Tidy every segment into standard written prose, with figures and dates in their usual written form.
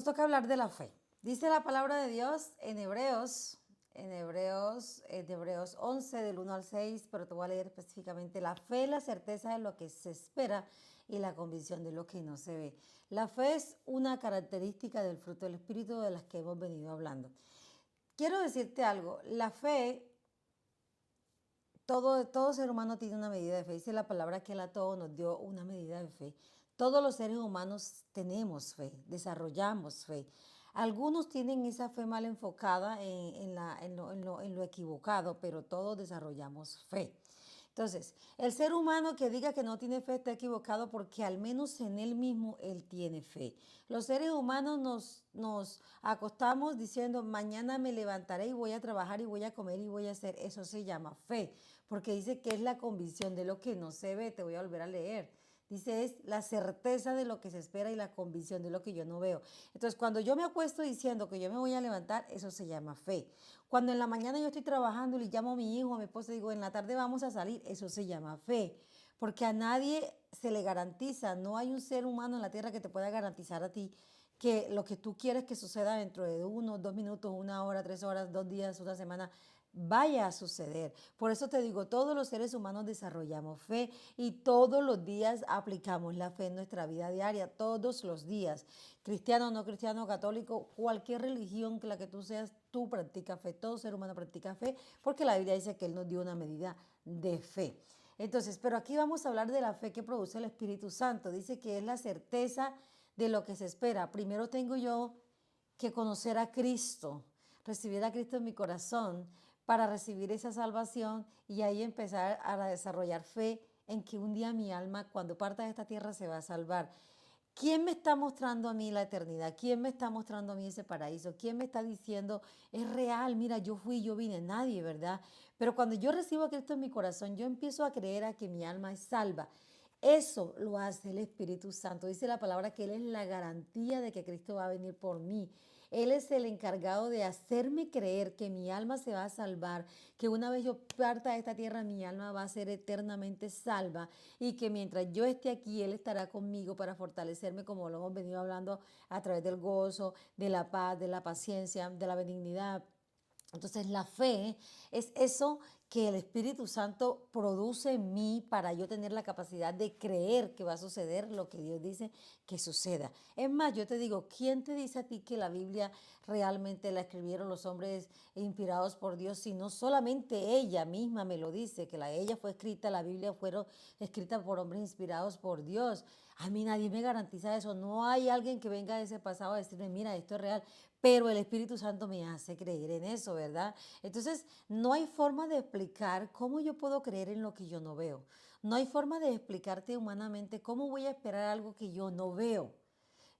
toca hablar de la fe. Dice la palabra de Dios en Hebreos 11, del 1 al 6, pero te voy a leer específicamente: la fe es la certeza de lo que se espera y la convicción de lo que no se ve. La fe es una característica del fruto del Espíritu de las que hemos venido hablando. Quiero decirte algo, la fe, todo ser humano tiene una medida de fe. Dice la palabra que Él a todos nos dio una medida de fe. Todos los seres humanos tenemos fe, desarrollamos fe. Algunos tienen esa fe mal enfocada en lo equivocado, pero todos desarrollamos fe. Entonces, el ser humano que diga que no tiene fe está equivocado, porque al menos en él mismo él tiene fe. Los seres humanos nos acostamos diciendo: mañana me levantaré y voy a trabajar y voy a comer y voy a hacer. Eso se llama fe, porque dice que es la convicción de lo que no se ve. Te voy a volver a leer. Dice, es la certeza de lo que se espera y la convicción de lo que yo no veo. Entonces, cuando yo me acuesto diciendo que yo me voy a levantar, eso se llama fe. Cuando en la mañana yo estoy trabajando y le llamo a mi hijo, a mi esposa, y digo, en la tarde vamos a salir, eso se llama fe. Porque a nadie se le garantiza, no hay un ser humano en la tierra que te pueda garantizar a ti que lo que tú quieres que suceda dentro de 1, 2 minutos, 1 hora, 3 horas, 2 días, una semana, vaya a suceder. Por eso te digo, todos los seres humanos desarrollamos fe y todos los días aplicamos la fe en nuestra vida diaria, todos los días. Cristiano, no cristiano, católico, cualquier religión que la que tú seas, tú practicas fe. Todo ser humano practica fe, porque la Biblia dice que Él nos dio una medida de fe. Entonces, pero aquí vamos a hablar de la fe que produce el Espíritu Santo. Dice que es la certeza de lo que se espera. Primero tengo yo que conocer a Cristo, recibir a Cristo en mi corazón para recibir esa salvación, y ahí empezar a desarrollar fe en que un día mi alma, cuando parta de esta tierra, se va a salvar. ¿Quién me está mostrando a mí la eternidad? ¿Quién me está mostrando a mí ese paraíso? ¿Quién me está diciendo, es real, mira, yo fui, yo vine? Nadie, ¿verdad? Pero cuando yo recibo a Cristo en mi corazón, yo empiezo a creer a que mi alma es salva. Eso lo hace el Espíritu Santo. Dice la palabra que Él es la garantía de que Cristo va a venir por mí. Él es el encargado de hacerme creer que mi alma se va a salvar, que una vez yo parta de esta tierra, mi alma va a ser eternamente salva, y que mientras yo esté aquí, Él estará conmigo para fortalecerme, como lo hemos venido hablando, a través del gozo, de la paz, de la paciencia, de la benignidad. Entonces la fe es eso que el Espíritu Santo produce en mí para yo tener la capacidad de creer que va a suceder lo que Dios dice que suceda. Es más, yo te digo, ¿quién te dice a ti que la Biblia realmente la escribieron los hombres inspirados por Dios? Si no solamente ella misma me lo dice, que ella fue escrita, la Biblia fueron escrita por hombres inspirados por Dios. A mí nadie me garantiza eso. No hay alguien que venga de ese pasado a decirme, mira, esto es real, pero el Espíritu Santo me hace creer en eso, ¿verdad? Entonces, no hay forma de explicar cómo yo puedo creer en lo que yo no veo. No hay forma de explicarte humanamente cómo voy a esperar algo que yo no veo.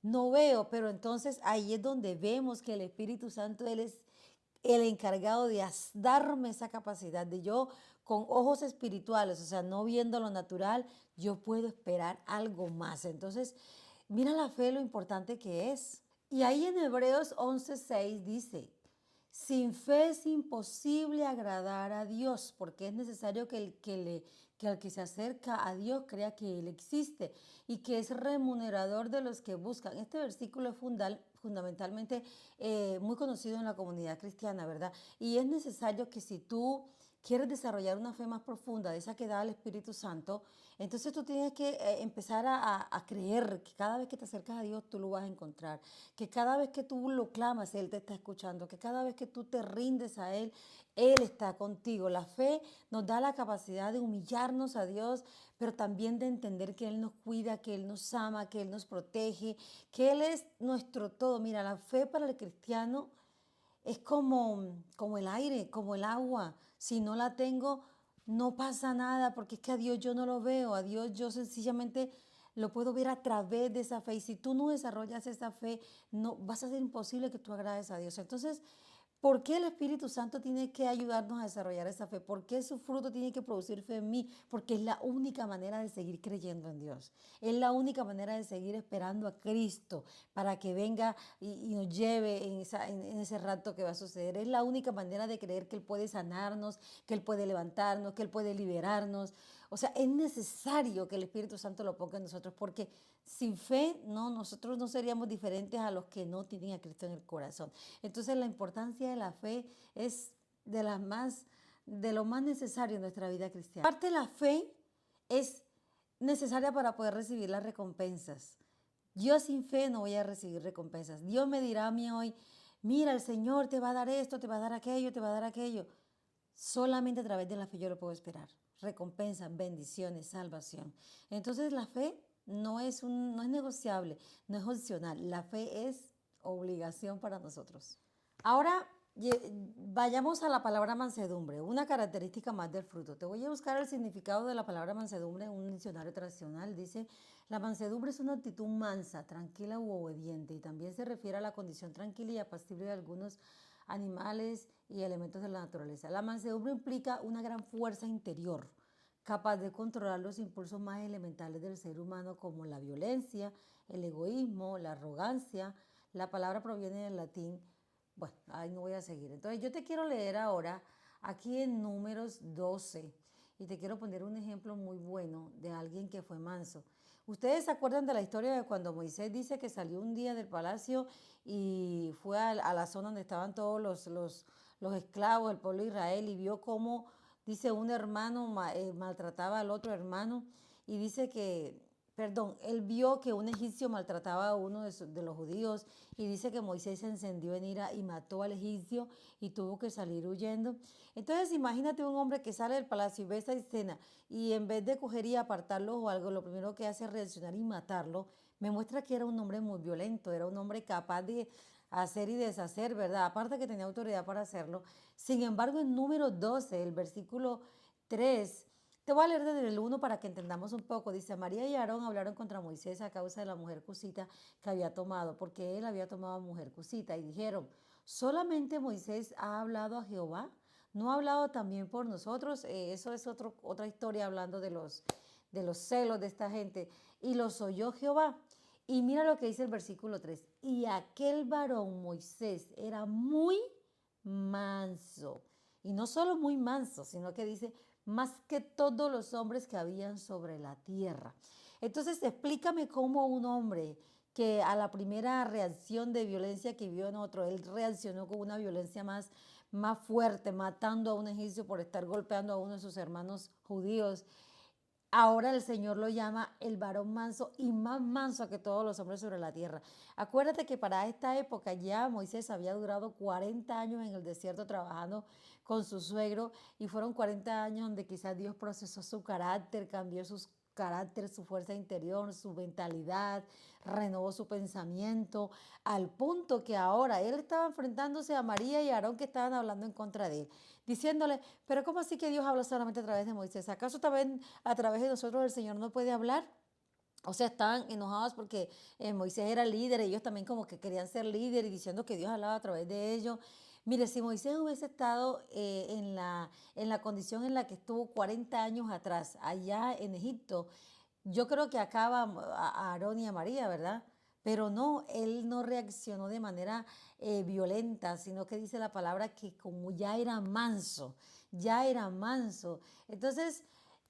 No veo, pero entonces ahí es donde vemos que el Espíritu Santo, Él es el encargado de darme esa capacidad de yo, con ojos espirituales, o sea, no viendo lo natural, yo puedo esperar algo más. Entonces, mira la fe, lo importante que es. Y ahí en Hebreos 11:6 dice, sin fe es imposible agradar a Dios, porque es necesario que el que se acerca a Dios crea que Él existe y que es remunerador de los que buscan. Este versículo es fundamentalmente muy conocido en la comunidad cristiana, ¿verdad? Y es necesario que, si tú quieres desarrollar una fe más profunda, de esa que da el Espíritu Santo, entonces tú tienes que empezar a creer que cada vez que te acercas a Dios tú lo vas a encontrar, que cada vez que tú lo clamas Él te está escuchando, que cada vez que tú te rindes a Él, Él está contigo. La fe nos da la capacidad de humillarnos a Dios, pero también de entender que Él nos cuida, que Él nos ama, que Él nos protege, que Él es nuestro todo. Mira, la fe para el cristiano es como el aire, como el agua. Si no la tengo, no pasa nada, porque es que a Dios yo no lo veo. A Dios yo sencillamente lo puedo ver a través de esa fe. Y si tú no desarrollas esa fe, no vas a ser imposible que tú agrades a Dios. Entonces, ¿por qué el Espíritu Santo tiene que ayudarnos a desarrollar esa fe? ¿Por qué su fruto tiene que producir fe en mí? Porque es la única manera de seguir creyendo en Dios. Es la única manera de seguir esperando a Cristo para que venga y nos lleve en ese rato que va a suceder. Es la única manera de creer que Él puede sanarnos, que Él puede levantarnos, que Él puede liberarnos. O sea, es necesario que el Espíritu Santo lo ponga en nosotros, porque sin fe no, nosotros no seríamos diferentes a los que no tienen a Cristo en el corazón. Entonces la importancia de la fe es de las más, de lo más necesario en nuestra vida cristiana. Aparte, la fe es necesaria para poder recibir las recompensas. Yo sin fe no voy a recibir recompensas. Dios me dirá a mí hoy, mira, el Señor te va a dar esto, te va a dar aquello, te va a dar aquello. Solamente a través de la fe yo lo puedo esperar. Recompensas, bendiciones, salvación. Entonces la fe no es negociable, no es opcional. La fe es obligación para nosotros. Ahora vayamos a la palabra mansedumbre, una característica más del fruto. Te voy a buscar el significado de la palabra mansedumbre en un diccionario tradicional. Dice, la mansedumbre es una actitud mansa, tranquila u obediente, y también se refiere a la condición tranquila y apacible de algunos animales y elementos de la naturaleza. La mansedumbre implica una gran fuerza interior, capaz de controlar los impulsos más elementales del ser humano, como la violencia, el egoísmo, la arrogancia. La palabra proviene del latín. Bueno, ahí no voy a seguir. Entonces yo te quiero leer ahora aquí en Números 12 y te quiero poner un ejemplo muy bueno de alguien que fue manso. Ustedes se acuerdan de la historia de cuando Moisés dice que salió un día del palacio y fue a la zona donde estaban todos los esclavos del pueblo de Israel, y vio cómo, dice, un hermano maltrataba al otro hermano, y dice que, perdón, él vio que un egipcio maltrataba a uno de los judíos, y dice que Moisés se encendió en ira y mató al egipcio y tuvo que salir huyendo. Entonces imagínate un hombre que sale del palacio y ve esta escena, y en vez de coger y apartarlo o algo, lo primero que hace es reaccionar y matarlo. Me muestra que era un hombre muy violento, era un hombre capaz de hacer y deshacer, ¿verdad? Aparte que tenía autoridad para hacerlo. Sin embargo, en número 12, el versículo 3, te voy a leer desde el 1 para que entendamos un poco. Dice, María y Aarón hablaron contra Moisés a causa de la mujer cusita que había tomado, porque él había tomado a mujer cusita, y dijeron, ¿solamente Moisés ha hablado a Jehová? ¿No ha hablado también por nosotros? Eso es otra historia hablando de los celos de esta gente. Y los oyó Jehová. Y mira lo que dice el versículo 3. Y aquel varón Moisés era muy manso. Y no solo muy manso, sino que dice, más que todos los hombres que habían sobre la tierra. Entonces, explícame cómo un hombre que a la primera reacción de violencia que vio en otro, él reaccionó con una violencia más fuerte, matando a un egipcio por estar golpeando a uno de sus hermanos judíos. Ahora el Señor lo llama el varón manso, y más manso que todos los hombres sobre la tierra. Acuérdate que para esta época ya Moisés había durado 40 años en el desierto trabajando con su suegro, y fueron 40 años donde quizás Dios procesó su carácter, cambió sus carácter, su fuerza interior, su mentalidad, renovó su pensamiento, al punto que ahora él estaba enfrentándose a María y a Aarón, que estaban hablando en contra de él, diciéndole, pero ¿cómo así que Dios habla solamente a través de Moisés? ¿Acaso también a través de nosotros el Señor no puede hablar? O sea, estaban enojados porque Moisés era líder, ellos también como que querían ser líder y diciendo que Dios hablaba a través de ellos. Mire, si Moisés hubiese estado en la condición en la que estuvo 40 años atrás, allá en Egipto, yo creo que acaba a Aarón y a María, ¿verdad? Pero no, él no reaccionó de manera violenta, sino que dice la palabra que como ya era manso, ya era manso. Entonces,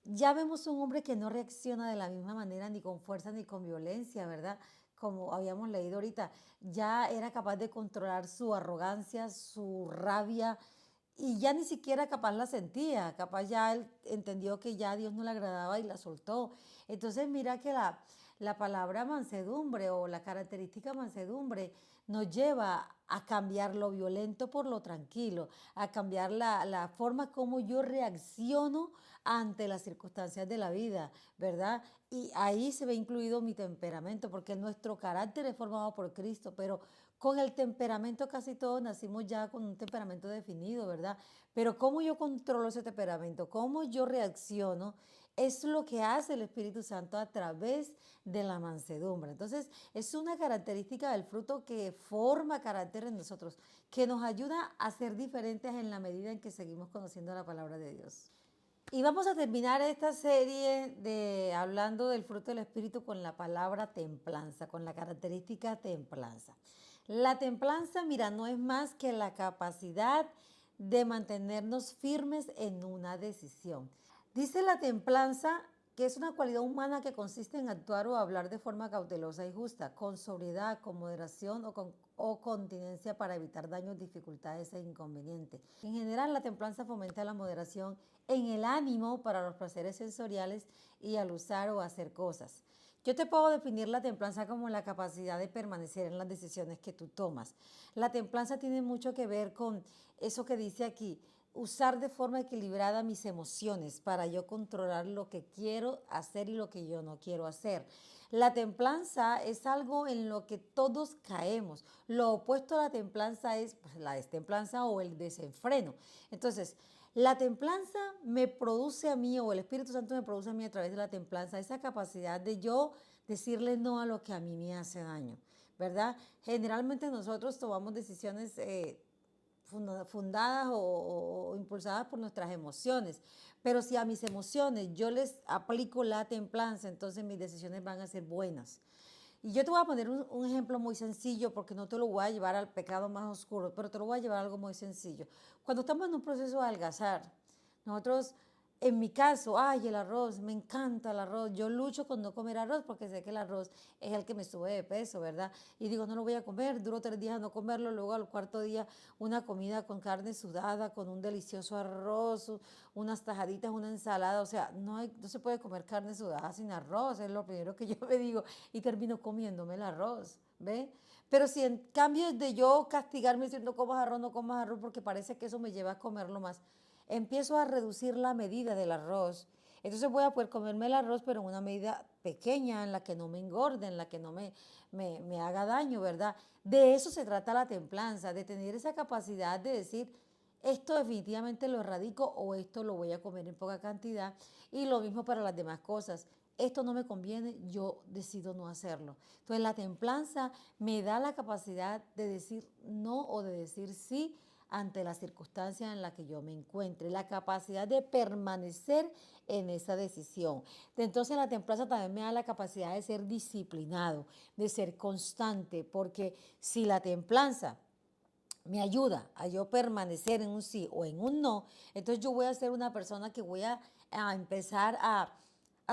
ya vemos un hombre que no reacciona de la misma manera, ni con fuerza ni con violencia, ¿verdad? Como habíamos leído ahorita, ya era capaz de controlar su arrogancia, su rabia, y ya ni siquiera capaz la sentía, capaz ya él entendió que ya a Dios no le agradaba y la soltó. Entonces mira que la palabra mansedumbre o la característica mansedumbre nos lleva a cambiar lo violento por lo tranquilo, a cambiar la forma como yo reacciono ante las circunstancias de la vida, ¿verdad? Y ahí se ve incluido mi temperamento, porque nuestro carácter es formado por Cristo, pero con el temperamento casi todos nacimos ya con un temperamento definido, ¿verdad? Pero cómo yo controlo ese temperamento, cómo yo reacciono, es lo que hace el Espíritu Santo a través de la mansedumbre. Entonces, es una característica del fruto que forma carácter en nosotros, que nos ayuda a ser diferentes en la medida en que seguimos conociendo la palabra de Dios. Y vamos a terminar esta serie de hablando del fruto del Espíritu con la palabra templanza, con la característica templanza. La templanza, mira, no es más que la capacidad de mantenernos firmes en una decisión. Dice la templanza que es una cualidad humana que consiste en actuar o hablar de forma cautelosa y justa, con sobriedad, con moderación o continencia para evitar daños, dificultades e inconvenientes. En general, la templanza fomenta la moderación en el ánimo para los placeres sensoriales y al usar o hacer cosas. Yo te puedo definir la templanza como la capacidad de permanecer en las decisiones que tú tomas. La templanza tiene mucho que ver con eso que dice aquí, usar de forma equilibrada mis emociones para yo controlar lo que quiero hacer y lo que yo no quiero hacer. La templanza es algo en lo que todos caemos. Lo opuesto a la templanza es pues, la destemplanza o el desenfreno. Entonces, la templanza me produce a mí, o el Espíritu Santo me produce a mí a través de la templanza, esa capacidad de yo decirle no a lo que a mí me hace daño, ¿verdad? Generalmente nosotros tomamos decisiones fundadas o impulsadas por nuestras emociones. Pero si a mis emociones yo les aplico la templanza, entonces mis decisiones van a ser buenas. Y yo te voy a poner un ejemplo muy sencillo porque no te lo voy a llevar al pecado más oscuro, pero te lo voy a llevar a algo muy sencillo. Cuando estamos en un proceso de adelgazar, nosotros, en mi caso, ay, el arroz, me encanta el arroz. Yo lucho con no comer arroz porque sé que el arroz es el que me sube de peso, ¿verdad? Y digo, no lo voy a comer, duro 3 días no comerlo, luego al cuarto día una comida con carne sudada, con un delicioso arroz, unas tajaditas, una ensalada. O sea, no se puede comer carne sudada sin arroz, es lo primero que yo me digo y termino comiéndome el arroz, ¿ve? Pero si en cambio de yo castigarme diciendo no comas arroz, no comas arroz, porque parece que eso me lleva a comerlo más, empiezo a reducir la medida del arroz. Entonces voy a poder comerme el arroz, pero en una medida pequeña, en la que no me engorde, en la que no me haga daño, ¿verdad? De eso se trata la templanza, de tener esa capacidad de decir, esto definitivamente lo erradico o esto lo voy a comer en poca cantidad. Y lo mismo para las demás cosas. Esto no me conviene, yo decido no hacerlo. Entonces la templanza me da la capacidad de decir no o de decir sí ante la circunstancia en la que yo me encuentre, la capacidad de permanecer en esa decisión. Entonces la templanza también me da la capacidad de ser disciplinado, de ser constante, porque si la templanza me ayuda a yo permanecer en un sí o en un no, entonces yo voy a ser una persona que voy a empezar a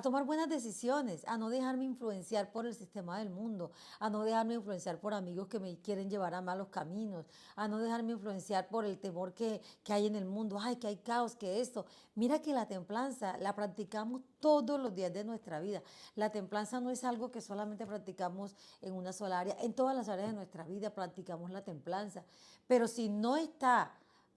tomar buenas decisiones, a no dejarme influenciar por el sistema del mundo, a no dejarme influenciar por amigos que me quieren llevar a malos caminos, a no dejarme influenciar por el temor que hay en el mundo, ay, que hay caos, que esto. Mira que la templanza la practicamos todos los días de nuestra vida. La templanza no es algo que solamente practicamos en una sola área, en todas las áreas de nuestra vida practicamos la templanza. Pero si no está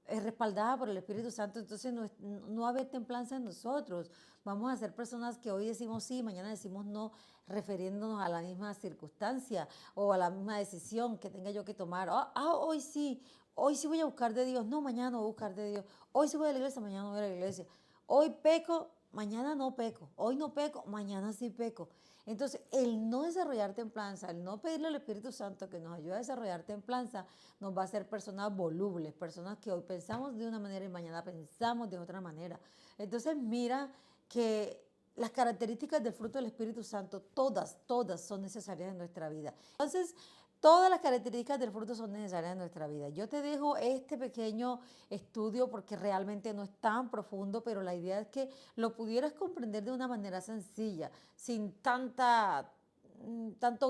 respaldada por el Espíritu Santo, entonces no va a haber templanza en nosotros. Vamos a ser personas que hoy decimos sí, mañana decimos no, refiriéndonos a la misma circunstancia o a la misma decisión que tenga yo que tomar. Hoy sí voy a buscar de Dios, no, mañana no voy a buscar de Dios. Hoy sí voy a la iglesia, mañana no voy a la iglesia. Hoy peco, mañana no peco. Hoy no peco, mañana sí peco. Entonces, el no desarrollar templanza, el no pedirle al Espíritu Santo que nos ayude a desarrollar templanza, nos va a hacer personas volubles, personas que hoy pensamos de una manera y mañana pensamos de otra manera. Entonces, mira que las características del fruto del Espíritu Santo, todas son necesarias en nuestra vida. Entonces, todas las características del fruto son necesarias en nuestra vida. Yo te dejo este pequeño estudio porque realmente no es tan profundo, pero la idea es que lo pudieras comprender de una manera sencilla, sin tanto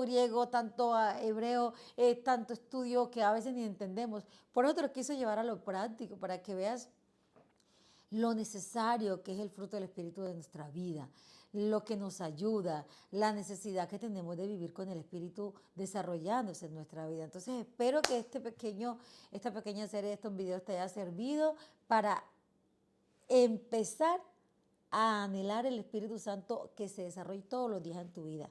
griego, tanto hebreo, tanto estudio que a veces ni entendemos. Por eso te lo quise llevar a lo práctico, para que veas lo necesario que es el fruto del Espíritu de nuestra vida, lo que nos ayuda, la necesidad que tenemos de vivir con el Espíritu desarrollándose en nuestra vida. Entonces espero que esta pequeña serie de estos videos te haya servido para empezar a anhelar el Espíritu Santo que se desarrolle todos los días en tu vida.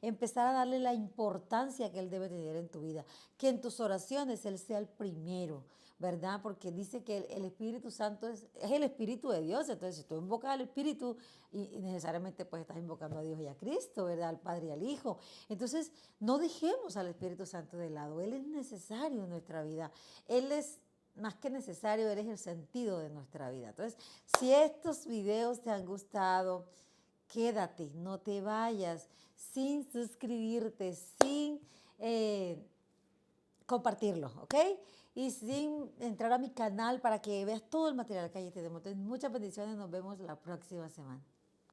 Empezar a darle la importancia que Él debe tener en tu vida. Que en tus oraciones Él sea el primero, ¿verdad? Porque dice que el Espíritu Santo es el Espíritu de Dios. Entonces, si tú invocas al Espíritu y necesariamente pues estás invocando a Dios y a Cristo, ¿verdad? Al Padre y al Hijo. Entonces, no dejemos al Espíritu Santo de lado. Él es necesario en nuestra vida. Él es más que necesario, eres el sentido de nuestra vida. Entonces, si estos videos te han gustado, quédate, no te vayas sin suscribirte, sin compartirlo, ¿ok? y sin entrar a mi canal para que veas todo el material que allí tenemos. Entonces, muchas bendiciones, nos vemos la próxima semana.